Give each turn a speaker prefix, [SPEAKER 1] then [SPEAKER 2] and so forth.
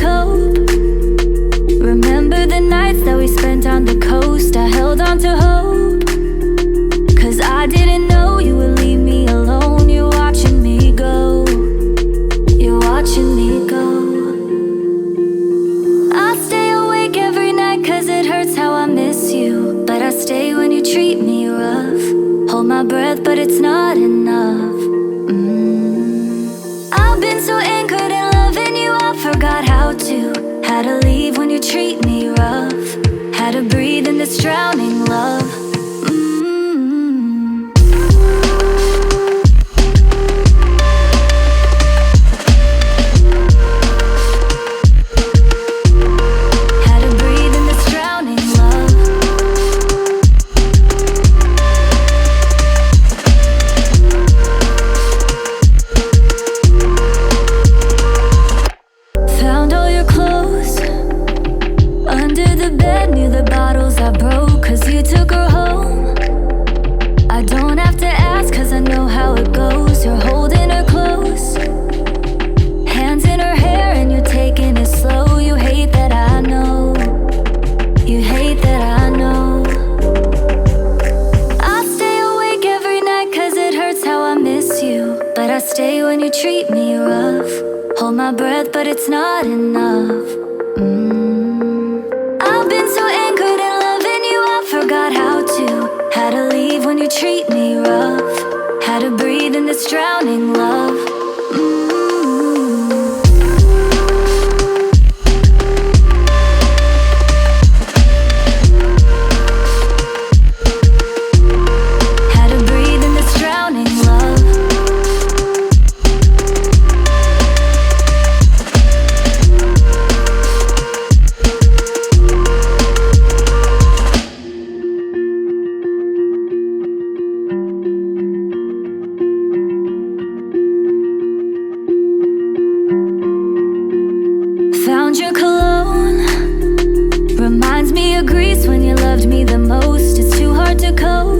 [SPEAKER 1] cope. Remember the nights that we spent on the coast. I held on to hope, 'cause I didn't know you would leave me alone. You're watching me go. You're watching me go. I stay awake every night 'cause it hurts how I miss you. But I stay when you treat me rough. Hold my breath, but it's not enough. I've been so anchored in loving you, I forgot how to. Had to leave when you treat me rough. Had to breathe in this drowning love. Stay when you treat me rough. Hold my breath, but it's not enough. I've been so anchored in loving you, I forgot how to. Had to leave when you treat me rough. Had to breathe in this drowning love. Found your cologne, reminds me of Greece when you loved me the most. It's too hard to cope.